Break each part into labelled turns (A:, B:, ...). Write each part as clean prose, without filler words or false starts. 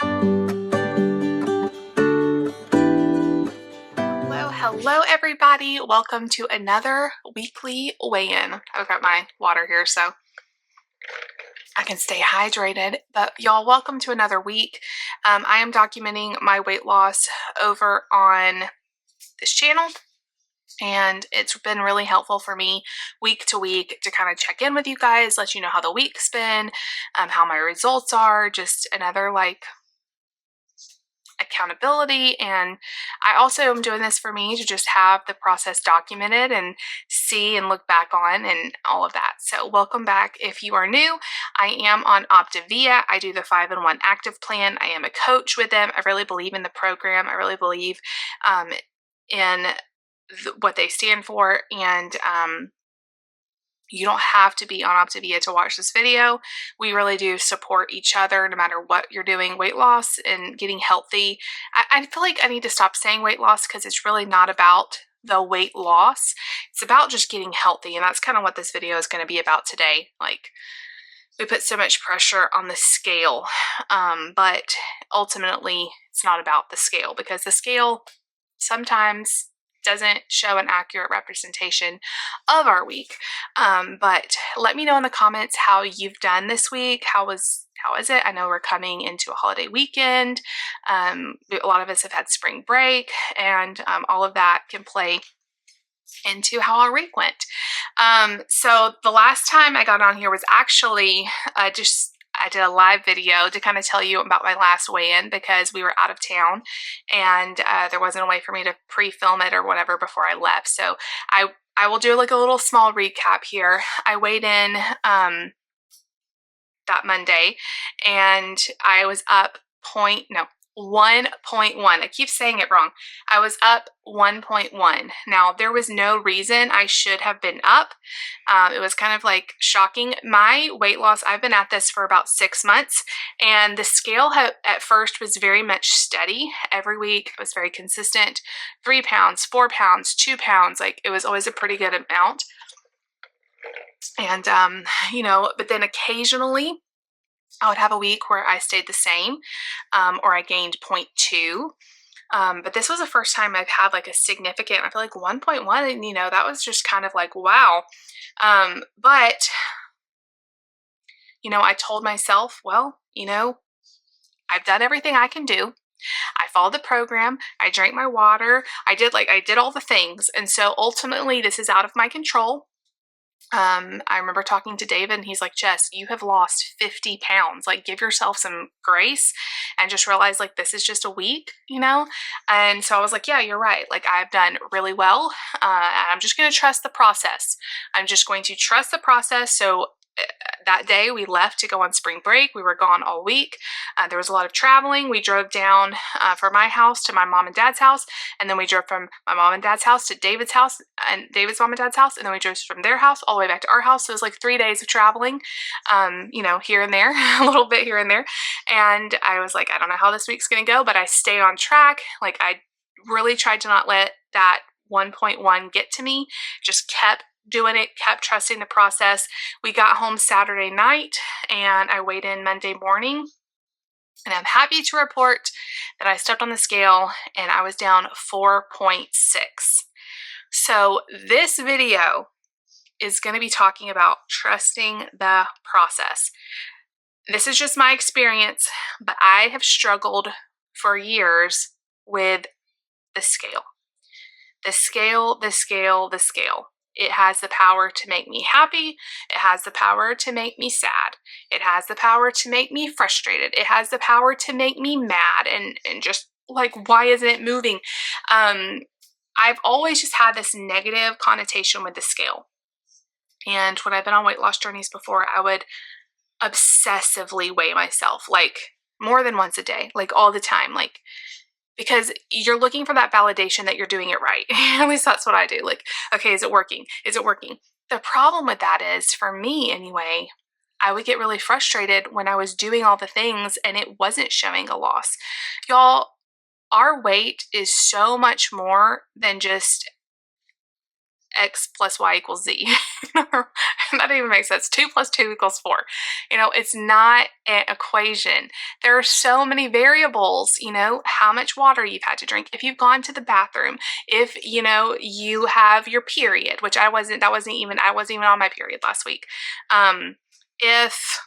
A: Hello everybody. Welcome to another weekly weigh-in. I've got my water here so I can stay hydrated. But y'all, welcome to another week. I am documenting my weight loss over on this channel, and it's been really helpful for me week to week to kind of check in with you guys, let you know how the week's been, how my results are, just another accountability. And I also am doing this for me to just have the process documented and see and look back on and all of that. So welcome back. If you are new, I am on Optavia. I do the 5-in-1 active plan. I am a coach with them. I really believe in the program. I really believe in what they stand for, and you don't have to be on Optavia to watch this video. We really do support each other no matter what you're doing, weight loss and getting healthy. I feel like I need to stop saying weight loss because it's really not about the weight loss. It's about just getting healthy, and that's kind of what this video is going to be about today. Like, we put so much pressure on the scale, but ultimately it's not about the scale, because the scale sometimes doesn't show an accurate representation of our week. But let me know in the comments how you've done this week. How is it? I know we're coming into a holiday weekend. A lot of us have had spring break, and all of that can play into how our week went. So the last time I got on here was actually I did a live video to kind of tell you about my last weigh-in, because we were out of town and there wasn't a way for me to pre-film it or whatever before I left. So I will do like a little small recap here. I weighed in that Monday, and I was up 1.1. I keep saying it wrong. I was up 1.1. Now, there was no reason I should have been up. It was kind of like shocking. My weight loss, I've been at this for about 6 months, and the scale at first was very much steady. Every week it was very consistent. 3 pounds, 4 pounds, 2 pounds. Like, it was always a pretty good amount. And, but then occasionally I would have a week where I stayed the same, or I gained 0.2. But this was the first time I've had like a significant, I feel like 1.1, and that was just kind of like, wow. But I told myself, well, I've done everything I can do. I followed the program. I drank my water. I did all the things. And so ultimately this is out of my control. I remember talking to David, and he's like, Jess, you have lost 50 pounds. Like, give yourself some grace and just realize, like, this is just a week, And so I was like, yeah, you're right. Like, I've done really well. I'm just going to trust the process. I'm just going to trust the process. So that day we left to go on spring break. We were gone all week. There was a lot of traveling. We drove down from my house to my mom and dad's house, and then we drove from my mom and dad's house to David's house and David's mom and dad's house, and then we drove from their house all the way back to our house. So it was like 3 days of traveling, here and there, a little bit here and there. And I was like, I don't know how this week's going to go, but I stayed on track. Like, I really tried to not let that 1.1 get to me. Just kept doing it, kept trusting the process. We got home Saturday night, and I weighed in Monday morning, and I'm happy to report that I stepped on the scale and I was down 4.6. So this video is going to be talking about trusting the process. This is just my experience, but I have struggled for years with the scale. The scale, the scale, the scale. It has the power to make me happy. It has the power to make me sad. It has the power to make me frustrated. It has the power to make me mad and just like, why isn't it moving? I've always just had this negative connotation with the scale. And when I've been on weight loss journeys before, I would obsessively weigh myself, like more than once a day, like all the time, like, because you're looking for that validation that you're doing it right. At least that's what I do. Like, okay, is it working? Is it working? The problem with that is, for me anyway, I would get really frustrated when I was doing all the things and it wasn't showing a loss. Y'all, our weight is so much more than just X plus Y equals Z. That doesn't even make sense. 2 plus 2 equals 4. It's not an equation. There are so many variables, how much water you've had to drink, if you've gone to the bathroom, if, you have your period, which I wasn't even on my period last week. If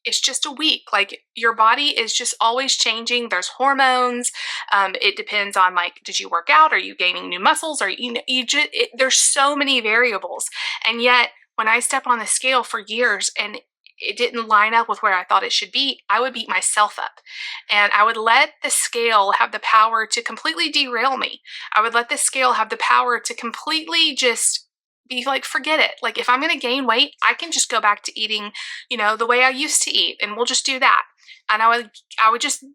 A: it's just a week, like your body is just always changing. There's hormones. It depends on, like, did you work out? Are you gaining new muscles? Or there's so many variables. And yet when I stepped on the scale for years and it didn't line up with where I thought it should be, I would beat myself up. And I would let the scale have the power to completely derail me. I would let the scale have the power to completely just be like, forget it. Like, if I'm going to gain weight, I can just go back to eating, the way I used to eat, and we'll just do that. And I would just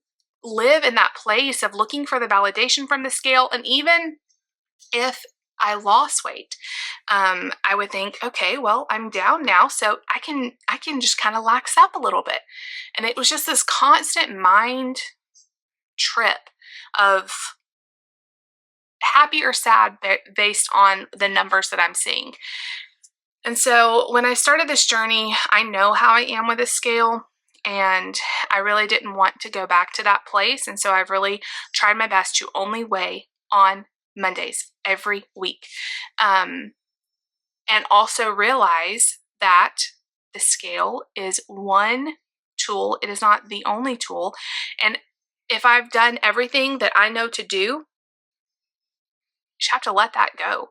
A: live in that place of looking for the validation from the scale. And even if I lost weight, I would think, okay, well, I'm down now, so I can just kind of lax up a little bit. And it was just this constant mind trip of happy or sad based on the numbers that I'm seeing. And so when I started this journey, I know how I am with a scale, and I really didn't want to go back to that place. And so I've really tried my best to only weigh on Mondays every week. And also realize that the scale is one tool. It is not the only tool. And if I've done everything that I know to do, just have to let that go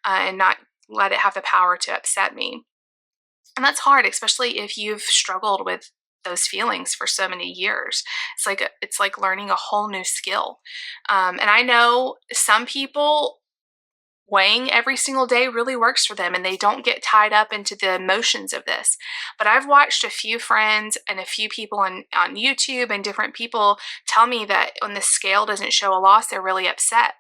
A: and not let it have the power to upset me. And that's hard, especially if you've struggled with those feelings for so many years. It's like learning a whole new skill. And I know some people, weighing every single day really works for them, and they don't get tied up into the emotions of this. But I've watched a few friends and a few people on YouTube and different people tell me that when the scale doesn't show a loss, they're really upset.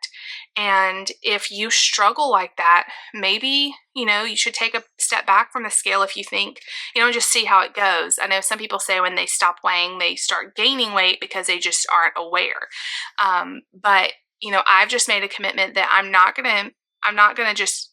A: And if you struggle like that, maybe, you should take a step back from the scale if you think, just see how it goes. I know some people say when they stop weighing, they start gaining weight because they just aren't aware. But I've just made a commitment that I'm not going to just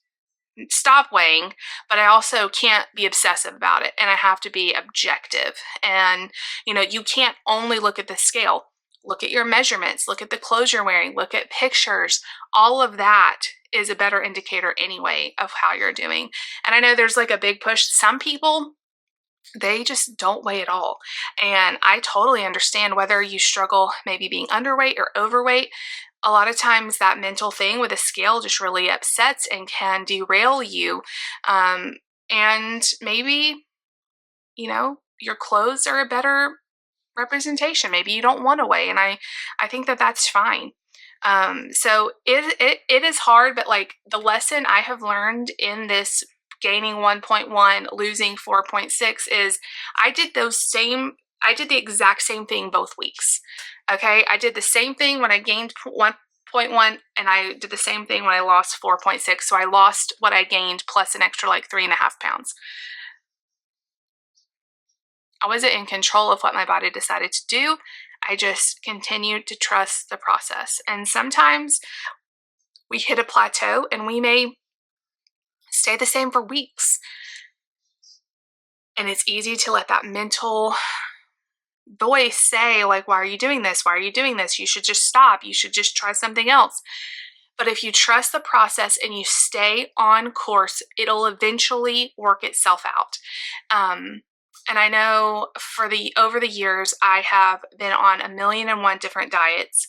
A: stop weighing, but I also can't be obsessive about it, and I have to be objective. And, you can't only look at the scale. Look at your measurements, look at the clothes you're wearing, look at pictures. All of that is a better indicator anyway of how you're doing. And I know there's like a big push. Some people, they just don't weigh at all. And I totally understand whether you struggle maybe being underweight or overweight. A lot of times that mental thing with a scale just really upsets and can derail you. And maybe, your clothes are a better representation. Maybe you don't want to weigh, and I think that that's fine. So it is hard, but like the lesson I have learned in this gaining 1.1, losing 4.6 is I did the exact same thing both weeks. Okay, I did the same thing when I gained 1.1, and I did the same thing when I lost 4.6. So I lost what I gained plus an extra like 3.5 pounds. I wasn't in control of what my body decided to do. I just continued to trust the process. And sometimes we hit a plateau and we may stay the same for weeks. And it's easy to let that mental voice say, like, why are you doing this? Why are you doing this? You should just stop. You should just try something else. But if you trust the process and you stay on course, it'll eventually work itself out. And I know over the years, I have been on 1,000,001 different diets.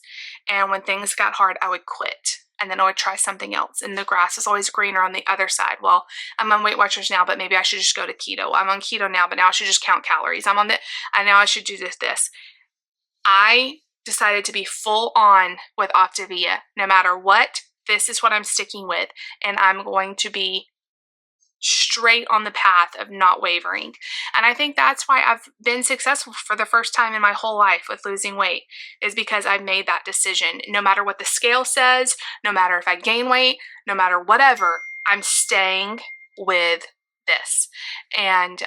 A: And when things got hard, I would quit. And then I would try something else. And the grass is always greener on the other side. Well, I'm on Weight Watchers now, but maybe I should just go to keto. I'm on keto now, but now I should just count calories. And now I should do this. I decided to be full on with Optavia. No matter what, this is what I'm sticking with. And I'm going to be straight on the path of not wavering. And I think that's why I've been successful for the first time in my whole life with losing weight, is because I've made that decision. No matter what the scale says, no matter if I gain weight, no matter whatever, I'm staying with this. And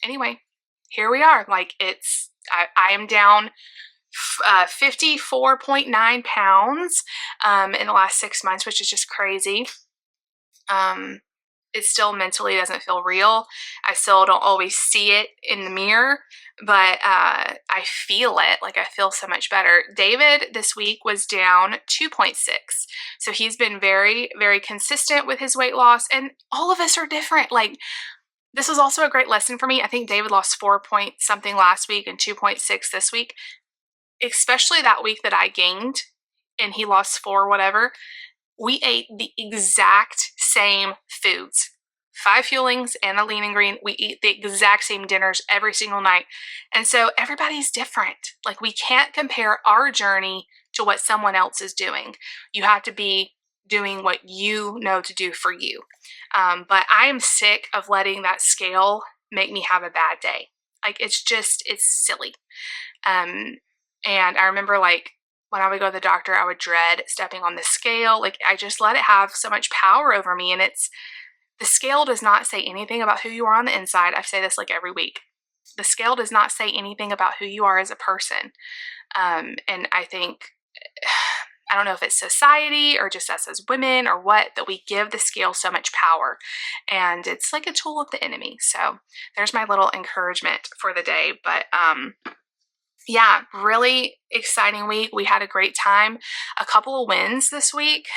A: anyway, here we are. Like I am down 54.9 pounds. in the last 6 months, which is just crazy. It still mentally doesn't feel real. I still don't always see it in the mirror, but I feel it. Like, I feel so much better. David this week was down 2.6. So he's been very, very consistent with his weight loss, and all of us are different. Like, this was also a great lesson for me. I think David lost 4 point something last week and 2.6 this week, especially that week that I gained and he lost 4, whatever. We ate the exact same foods, 5 fuelings and a lean and green. We eat the exact same dinners every single night. And so everybody's different. Like, we can't compare our journey to what someone else is doing. You have to be doing what you know to do for you. But I am sick of letting that scale make me have a bad day. Like, it's silly. And I remember, like, when I would go to the doctor, I would dread stepping on the scale. Like, I just let it have so much power over me. And the scale does not say anything about who you are on the inside. I say this like every week. The scale does not say anything about who you are as a person. And I think, I don't know if it's society or just us as women or what, that we give the scale so much power. And it's like a tool of the enemy. So there's my little encouragement for the day. But yeah, really exciting week. We had a great time. A couple of wins this week,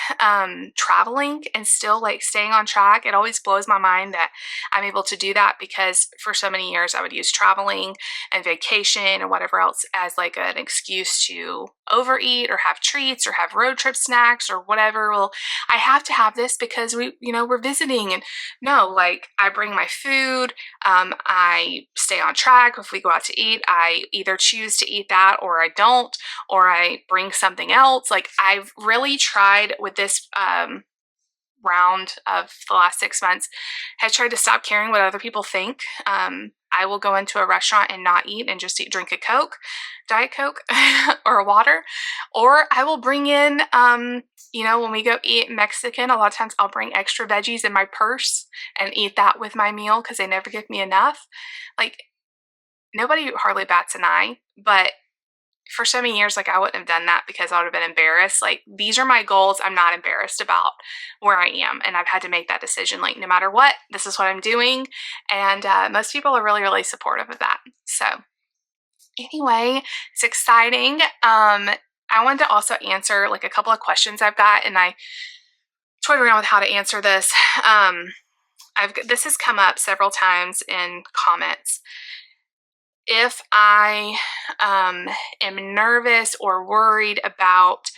A: traveling and still like staying on track. It always blows my mind that I'm able to do that, because for so many years I would use traveling and vacation and whatever else as like an excuse to overeat or have treats or have road trip snacks or whatever. Well, I have to have this because we're visiting. And no, like, I bring my food. I stay on track. If we go out to eat, I either choose to eat that or I don't, or I bring something else. Like, I've really tried with this round of the last 6 months, have tried to stop caring what other people think. I will go into a restaurant and not eat and just drink a Coke, Diet Coke, or a water. Or I will bring in, when we go eat Mexican, a lot of times I'll bring extra veggies in my purse and eat that with my meal because they never give me enough. Like, nobody hardly bats an eye, but for so many years, like, I wouldn't have done that because I would have been embarrassed. Like, these are my goals. I'm not embarrassed about where I am. And I've had to make that decision. Like, no matter what, this is what I'm doing. And most people are really, really supportive of that. So anyway, it's exciting. I wanted to also answer like a couple of questions I've got, and I toyed around with how to answer this. This has come up several times in comments. If I am nervous or worried about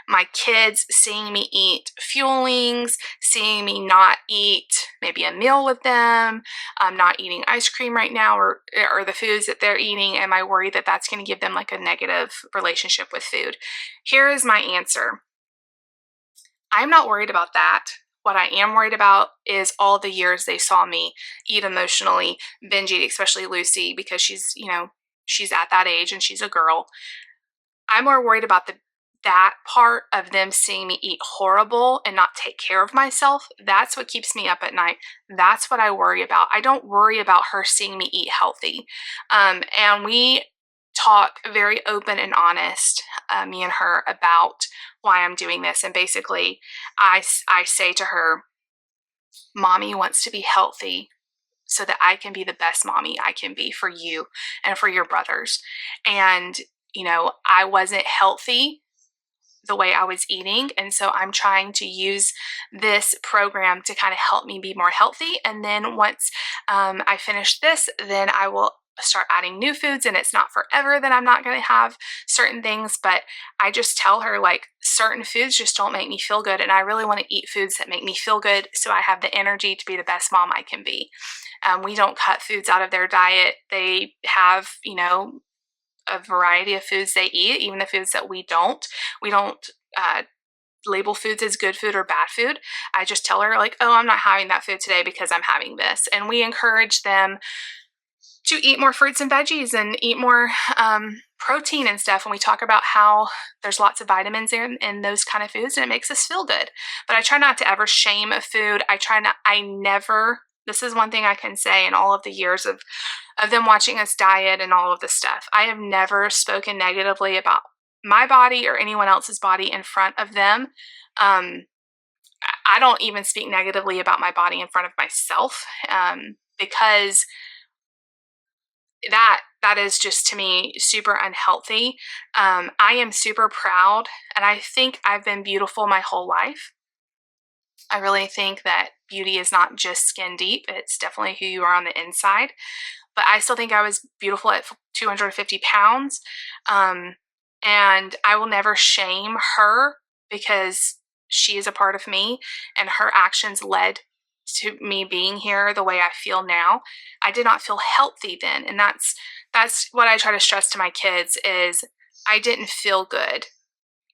A: my kids seeing me eat fuelings, seeing me not eat maybe a meal with them, not eating ice cream right now, or the foods that they're eating, am I worried that that's going to give them like a negative relationship with food? Here is my answer. I'm not worried about that. What I am worried about is all the years they saw me eat emotionally, binge eat, especially Lucy, because she's at that age and she's a girl. I'm more worried about that part of them seeing me eat horrible and not take care of myself. That's what keeps me up at night. That's what I worry about. I don't worry about her seeing me eat healthy. And we talk very open and honest, me and her, about why I'm doing this. And basically, I say to her, Mommy wants to be healthy so that I can be the best mommy I can be for you and for your brothers. And, I wasn't healthy the way I was eating. And so I'm trying to use this program to kind of help me be more healthy. And then once I finish this, then I will start adding new foods, and it's not forever that I'm not going to have certain things, but I just tell her, like, certain foods just don't make me feel good, and I really want to eat foods that make me feel good so I have the energy to be the best mom I can be. We don't cut foods out of their diet. They have, a variety of foods they eat, even the foods that we don't label foods as good food or bad food. I just tell her, like, oh, I'm not having that food today because I'm having this. And we encourage them to eat more fruits and veggies and eat more protein and stuff. And we talk about how there's lots of vitamins in those kind of foods, and it makes us feel good. But I try not to ever shame a food. This is one thing I can say in all of the years of them watching us diet and all of this stuff. I have never spoken negatively about my body or anyone else's body in front of them. I don't even speak negatively about my body in front of myself, because that is just, to me, super unhealthy. I am super proud, and I think I've been beautiful my whole life. I really think that beauty is not just skin deep, it's definitely who you are on the inside. But I still think I was beautiful at 250 pounds. And I will never shame her, because she is a part of me, and her actions led to me being here the way I feel now. I did not feel healthy then, and that's what I try to stress to my kids is I didn't feel good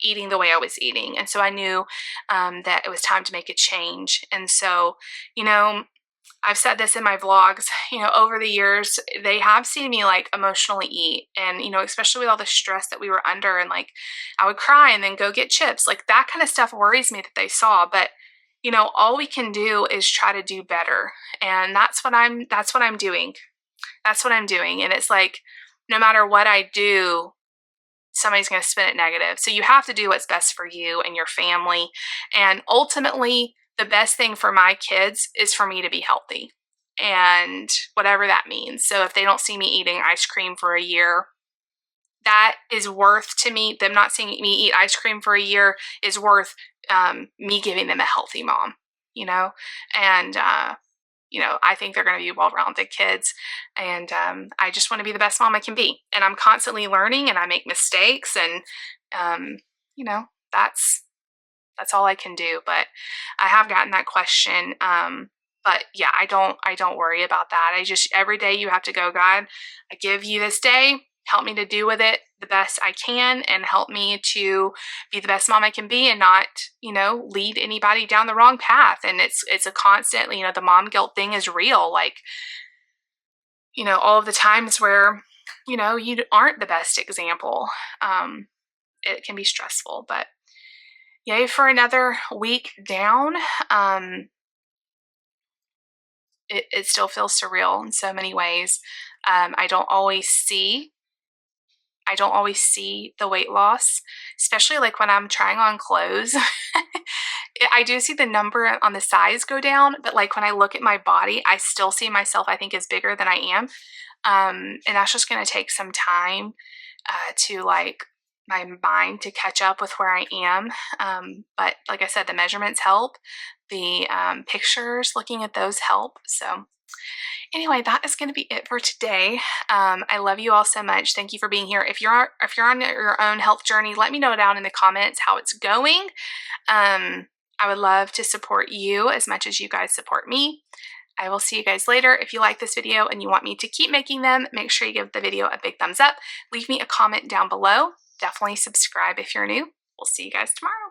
A: eating the way I was eating. And so I knew that it was time to make a change. And so, you know, I've said this in my vlogs, over the years, they have seen me like emotionally eat. And, especially with all the stress that we were under, and like I would cry and then go get chips. Like that kind of stuff worries me that they saw. But, all we can do is try to do better. And that's what I'm doing. That's what I'm doing. And it's like, no matter what I do, somebody's going to spin it negative. So you have to do what's best for you and your family. And ultimately, the best thing for my kids is for me to be healthy, and whatever that means. So if they don't see me eating ice cream for a year, that is worth to me. Them not seeing me eat ice cream for a year is worth me giving them a healthy mom, and I think they're going to be well-rounded kids. And I just want to be the best mom I can be. And I'm constantly learning, and I make mistakes, and that's all I can do. But I have gotten that question. But yeah, I don't worry about that. Every day you have to go, God, I give you this day. Help me to do with it the best I can, and help me to be the best mom I can be, and not, lead anybody down the wrong path. And it's a constant, the mom guilt thing is real. Like, all of the times where, you aren't the best example, it can be stressful. But yay for another week down. It still feels surreal in so many ways. I don't always see the weight loss, especially like when I'm trying on clothes. I do see the number on the size go down, but like when I look at my body, I still see myself, I think, as bigger than I am. And that's just going to take some time to like my mind to catch up with where I am. But like I said, the measurements help. The pictures, looking at those help. So anyway, that is going to be it for today. I love you all so much. Thank you for being here. If you're on your own health journey, let me know down in the comments how it's going. I would love to support you as much as you guys support me. I will see you guys later. If you like this video and you want me to keep making them, make sure you give the video a big thumbs up. Leave me a comment down below. Definitely subscribe if you're new. We'll see you guys tomorrow.